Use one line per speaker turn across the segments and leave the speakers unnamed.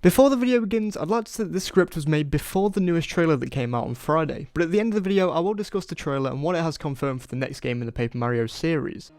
Before the video begins, I'd like to say that this script was made before the newest trailer that came out on Friday, but at the end of the video I will discuss the trailer and what it has confirmed for the next game in the Paper Mario series.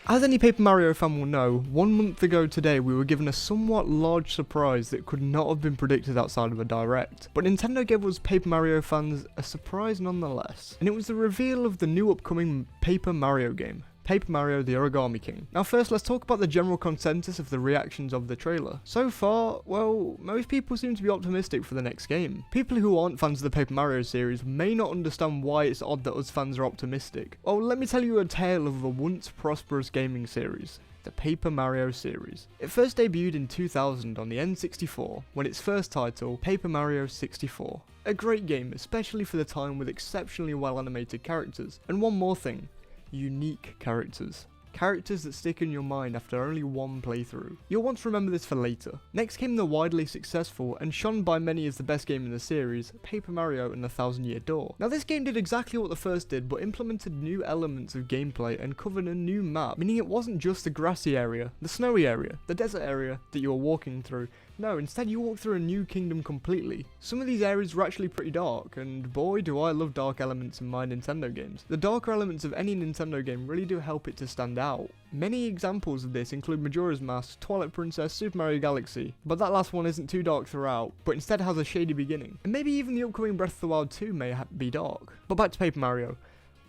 As any Paper Mario fan will know, 1 month ago today we were given a somewhat large surprise that could not have been predicted outside of a direct. But Nintendo gave us Paper Mario fans a surprise nonetheless, and it was the reveal of the new upcoming Paper Mario game. Paper Mario the Origami King. Now first, let's talk about the general consensus of the reactions of the trailer. So far, well, most people seem to be optimistic for the next game. People who aren't fans of the Paper Mario series may not understand why it's odd that us fans are optimistic. Well, let me tell you a tale of a once prosperous gaming series. The Paper Mario series. It first debuted in 2000 on the N64, when its first title, Paper Mario 64. A great game, especially for the time, with exceptionally well animated characters. And one more thing. Unique characters. Characters that stick in your mind after only one playthrough. You'll want to remember this for later. Next came the widely successful and shunned by many as the best game in the series, Paper Mario and the Thousand Year Door. Now this game did exactly what the first did, but implemented new elements of gameplay and covered a new map, meaning it wasn't just the grassy area, the snowy area, the desert area that you were walking through. No, instead you walk through a new kingdom completely. Some of these areas were actually pretty dark, and boy do I love dark elements in my Nintendo games. The darker elements of any Nintendo game really do help it to stand out. Many examples of this include Majora's Mask, Twilight Princess, Super Mario Galaxy, but that last one isn't too dark throughout, but instead has a shady beginning. And maybe even the upcoming Breath of the Wild 2 may be dark. But back to Paper Mario.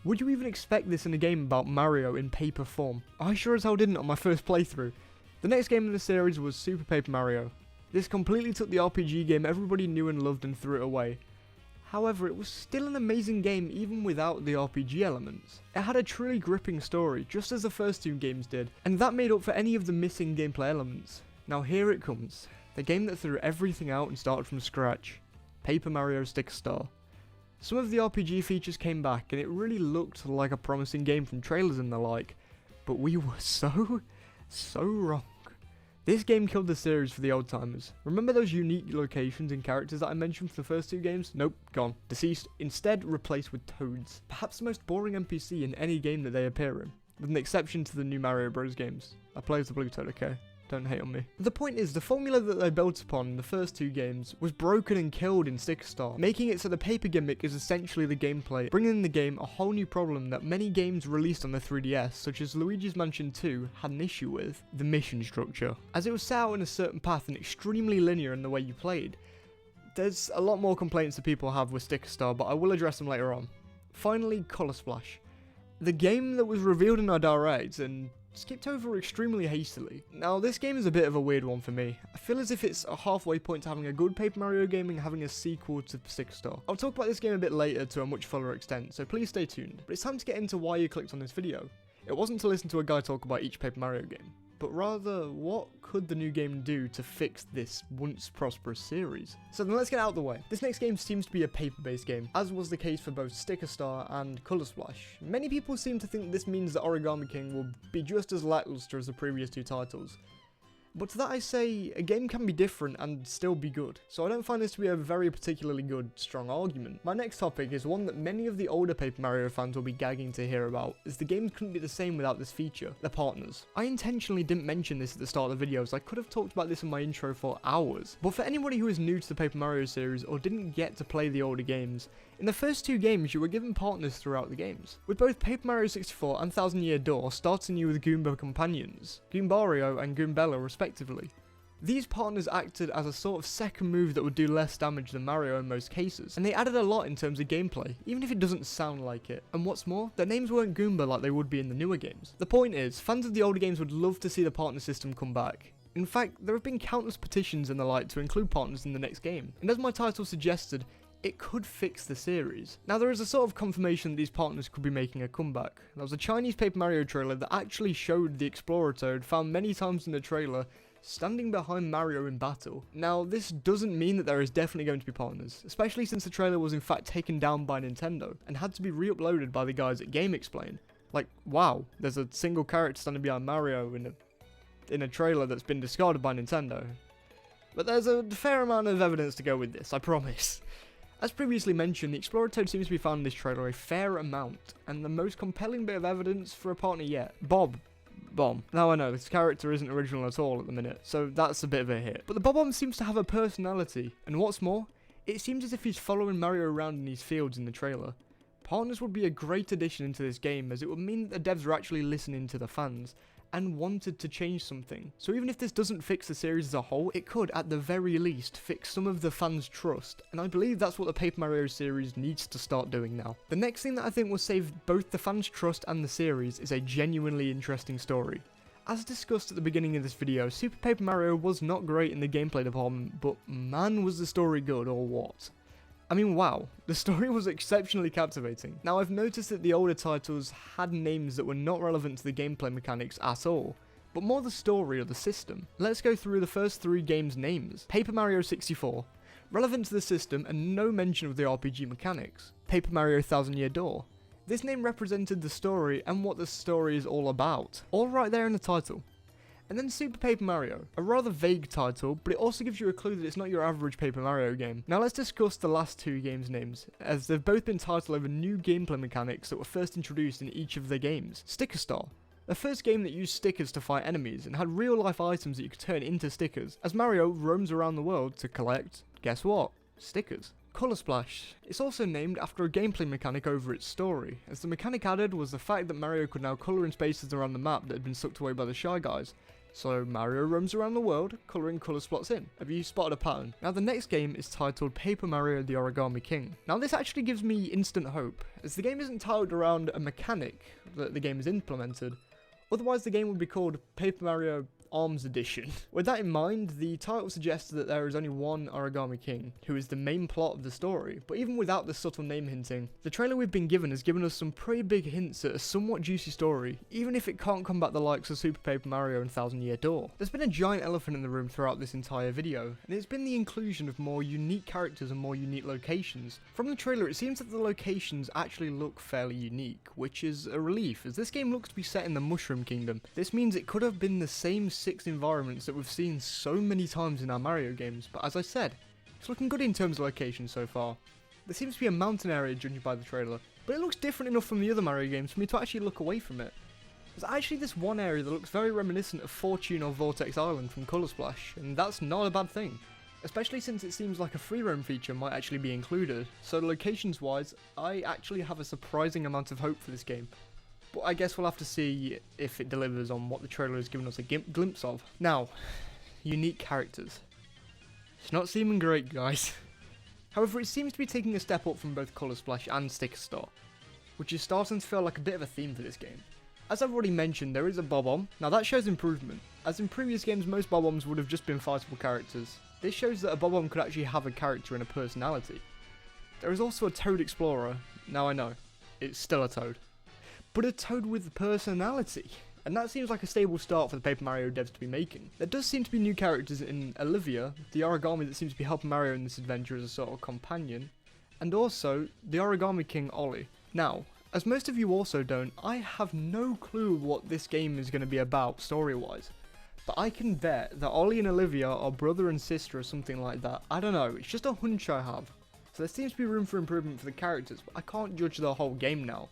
Would you even expect this in a game about Mario in paper form? I sure as hell didn't on my first playthrough. The next game in the series was Super Paper Mario. This completely took the RPG game everybody knew and loved and threw it away. However, it was still an amazing game even without the RPG elements. It had a truly gripping story, just as the first two games did, and that made up for any of the missing gameplay elements. Now here it comes, the game that threw everything out and started from scratch. Paper Mario Sticker Star. Some of the RPG features came back and it really looked like a promising game from trailers and the like, but we were so wrong. This game killed the series for the old timers. Remember those unique locations and characters that I mentioned for the first two games? Nope, gone. Deceased. Instead replaced with toads. Perhaps the most boring NPC in any game that they appear in. With an exception to the new Mario Bros games. I play as the blue toad, okay? Don't hate on me. The point is, the formula that they built upon in the first two games was broken and killed in Sticker Star, making it so the paper gimmick is essentially the gameplay, bringing in the game a whole new problem that many games released on the 3DS, such as Luigi's Mansion 2, had an issue with: the mission structure. As it was set out in a certain path and extremely linear in the way you played. There's a lot more complaints that people have with Sticker Star, but I will address them later on. Finally, Color Splash. The game that was revealed in our direct and skipped over extremely hastily. Now this game is a bit of a weird one for me. I feel as if it's a halfway point to having a good Paper Mario game and having a sequel to Sticker Star. I'll talk about this game a bit later to a much fuller extent, so please stay tuned. But it's time to get into why you clicked on this video. It wasn't to listen to a guy talk about each Paper Mario game, but rather what could the new game do to fix this once prosperous series. So then let's get out of the way. This next game seems to be a paper-based game, as was the case for both Sticker Star and Color Splash. Many people seem to think this means that Origami King will be just as lackluster as the previous two titles. But to that I say, a game can be different and still be good, so I don't find this to be a very particularly good, strong argument. My next topic is one that many of the older Paper Mario fans will be gagging to hear about, as the games couldn't be the same without this feature, the partners. I intentionally didn't mention this at the start of the video, as I could have talked about this in my intro for hours, but for anybody who is new to the Paper Mario series or didn't get to play the older games, in the first two games you were given partners throughout the games, with both Paper Mario 64 and Thousand Year Door starting you with Goomba companions, Goombario and Goombella respectively. These partners acted as a sort of second move that would do less damage than Mario in most cases, and they added a lot in terms of gameplay, even if it doesn't sound like it. And what's more, their names weren't Goomba like they would be in the newer games. The point is, fans of the older games would love to see the partner system come back. In fact, there have been countless petitions and the like to include partners in the next game, and as my title suggested, it could fix the series. Now there is a sort of confirmation that these partners could be making a comeback. There was a Chinese Paper Mario trailer that actually showed the Explorer Toad, found many times in the trailer, standing behind Mario in battle. Now this doesn't mean that there is definitely going to be partners, especially since the trailer was in fact taken down by Nintendo, and had to be re-uploaded by the guys at GameXplain. Like, wow, there's a single character standing behind Mario in a trailer that's been discarded by Nintendo. But there's a fair amount of evidence to go with this, I promise. As previously mentioned, the Explorer Toad seems to be found in this trailer a fair amount, and the most compelling bit of evidence for a partner yet, Bomb. Now I know, this character isn't original at all at the minute, so that's a bit of a hit. But the Bob-omb seems to have a personality, and what's more, it seems as if he's following Mario around in these fields in the trailer. Partners would be a great addition into this game, as it would mean that the devs are actually listening to the fans, and wanted to change something. So even if this doesn't fix the series as a whole, it could, at the very least, fix some of the fans' trust, and I believe that's what the Paper Mario series needs to start doing now. The next thing that I think will save both the fans' trust and the series is a genuinely interesting story. As discussed at the beginning of this video, Super Paper Mario was not great in the gameplay department, but man was the story good, or what? I mean, wow, the story was exceptionally captivating. Now, I've noticed that the older titles had names that were not relevant to the gameplay mechanics at all, but more the story or the system. Let's go through the first 3 games' names. Paper Mario 64, relevant to the system and no mention of the RPG mechanics. Paper Mario 1000 Year Door. This name represented the story and what the story is all about, all right there in the title. And then Super Paper Mario, a rather vague title, but it also gives you a clue that it's not your average Paper Mario game. Now let's discuss the last 2 games' names, as they've both been titled over new gameplay mechanics that were first introduced in each of their games. Sticker Star, the first game that used stickers to fight enemies and had real life items that you could turn into stickers, as Mario roams around the world to collect, guess what? Stickers. Color Splash. It's also named after a gameplay mechanic over its story, as the mechanic added was the fact that Mario could now colour in spaces around the map that had been sucked away by the Shy Guys. So Mario roams around the world, colouring colour spots in. Have you spotted a pattern? Now the next game is titled Paper Mario the Origami King. Now this actually gives me instant hope, as the game isn't titled around a mechanic that the game is implemented. Otherwise the game would be called Paper Mario Arms Edition. With that in mind, the title suggests that there is only one Origami King, who is the main plot of the story, but even without the subtle name hinting, the trailer we've been given has given us some pretty big hints at a somewhat juicy story, even if it can't combat the likes of Super Paper Mario and 1000 Year Door. There's been a giant elephant in the room throughout this entire video, and it's been the inclusion of more unique characters and more unique locations. From the trailer it seems that the locations actually look fairly unique, which is a relief, as this game looks to be set in the Mushroom Kingdom. This means it could have been the same 6 environments that we've seen so many times in our Mario games, but as I said, it's looking good in terms of location so far. There seems to be a mountain area judging by the trailer, but it looks different enough from the other Mario games for me to actually look away from it. There's actually this one area that looks very reminiscent of Fortune or Vortex Island from Color Splash, and that's not a bad thing. Especially since it seems like a free roam feature might actually be included, so locations wise, I actually have a surprising amount of hope for this game. But I guess we'll have to see if it delivers on what the trailer has given us a glimpse of. Now, unique characters. It's not seeming great, guys. However, it seems to be taking a step up from both Color Splash and Sticker Star, which is starting to feel like a bit of a theme for this game. As I've already mentioned, there is a Bob-omb. Now that shows improvement, as in previous games most Bob-ombs would have just been fightable characters. This shows that a Bob-omb could actually have a character and a personality. There is also a Toad Explorer. Now I know, it's still a Toad, but a Toad with personality. And that seems like a stable start for the Paper Mario devs to be making. There does seem to be new characters in Olivia, the origami that seems to be helping Mario in this adventure as a sort of companion, and also the Origami King Ollie. Now, as most of you also don't, I have no clue what this game is going to be about story-wise. But I can bet that Ollie and Olivia are brother and sister or something like that. I don't know, it's just a hunch I have. So there seems to be room for improvement for the characters, but I can't judge the whole game now.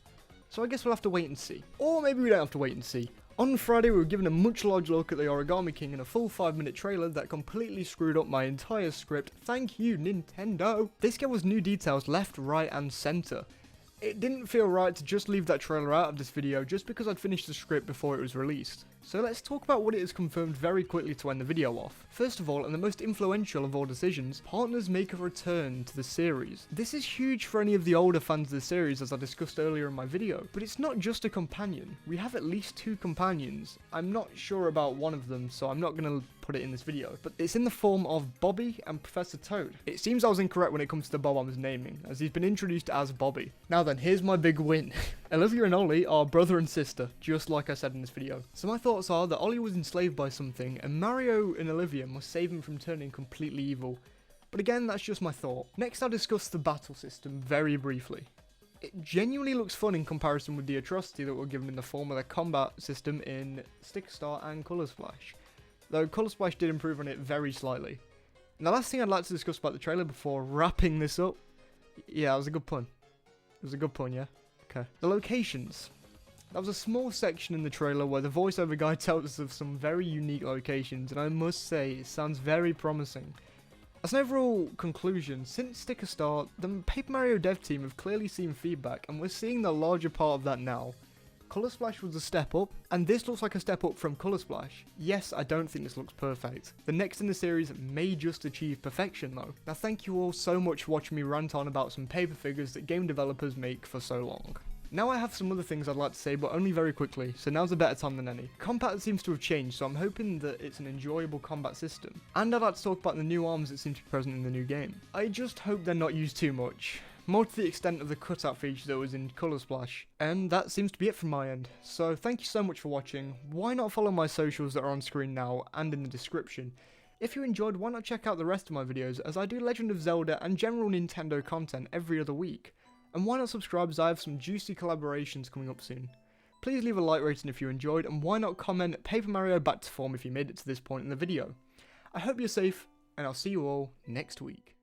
So I guess we'll have to wait and see. Or maybe we don't have to wait and see. On Friday we were given a much larger look at the Origami King in a full 5-minute trailer that completely screwed up my entire script. Thank you, Nintendo! This gave us new details left, right and centre. It didn't feel right to just leave that trailer out of this video just because I'd finished the script before it was released. So let's talk about what it has confirmed very quickly to end the video off. First of all, and the most influential of all decisions, partners make a return to the series. This is huge for any of the older fans of the series, as I discussed earlier in my video, but it's not just a companion. We have at least 2 companions. I'm not sure about one of them, so I'm not going to put it in this video, but it's in the form of Bobby and Professor Toad. It seems I was incorrect when it comes to Bob-omb's naming, as he's been introduced as Bobby. Now then, here's my big win. Olivia and Ollie are brother and sister, just like I said in this video. So my thoughts are that Ollie was enslaved by something, and Mario and Olivia must save him from turning completely evil. But again, that's just my thought. Next I'll discuss the battle system very briefly. It genuinely looks fun in comparison with the atrocity that were given in the form of the combat system in Sticker Star and Color Splash, though Color Splash did improve on it very slightly. And the last thing I'd like to discuss about the trailer before wrapping this up, Yeah, it was a good pun. It was a good pun, yeah? Okay. The locations. That was a small section in the trailer where the voiceover guy tells us of some very unique locations, and I must say, it sounds very promising. As an overall conclusion, since Sticker Start, the Paper Mario dev team have clearly seen feedback, and we're seeing the larger part of that now. Color Splash was a step up, and this looks like a step up from Color Splash. Yes, I don't think this looks perfect. The next in the series may just achieve perfection though. Now thank you all so much for watching me rant on about some paper figures that game developers make for so long. Now I have some other things I'd like to say, but only very quickly, so now's a better time than any. Combat seems to have changed, so I'm hoping that it's an enjoyable combat system. And I'd like to talk about the new arms that seem to be present in the new game. I just hope they're not used too much. More to the extent of the cutout feature that was in Color Splash. And that seems to be it from my end. So thank you so much for watching. Why not follow my socials that are on screen now and in the description. If you enjoyed, why not check out the rest of my videos, as I do Legend of Zelda and general Nintendo content every other week. And why not subscribe, as I have some juicy collaborations coming up soon. Please leave a like rating if you enjoyed, and why not comment Paper Mario back to form if you made it to this point in the video. I hope you're safe, and I'll see you all next week.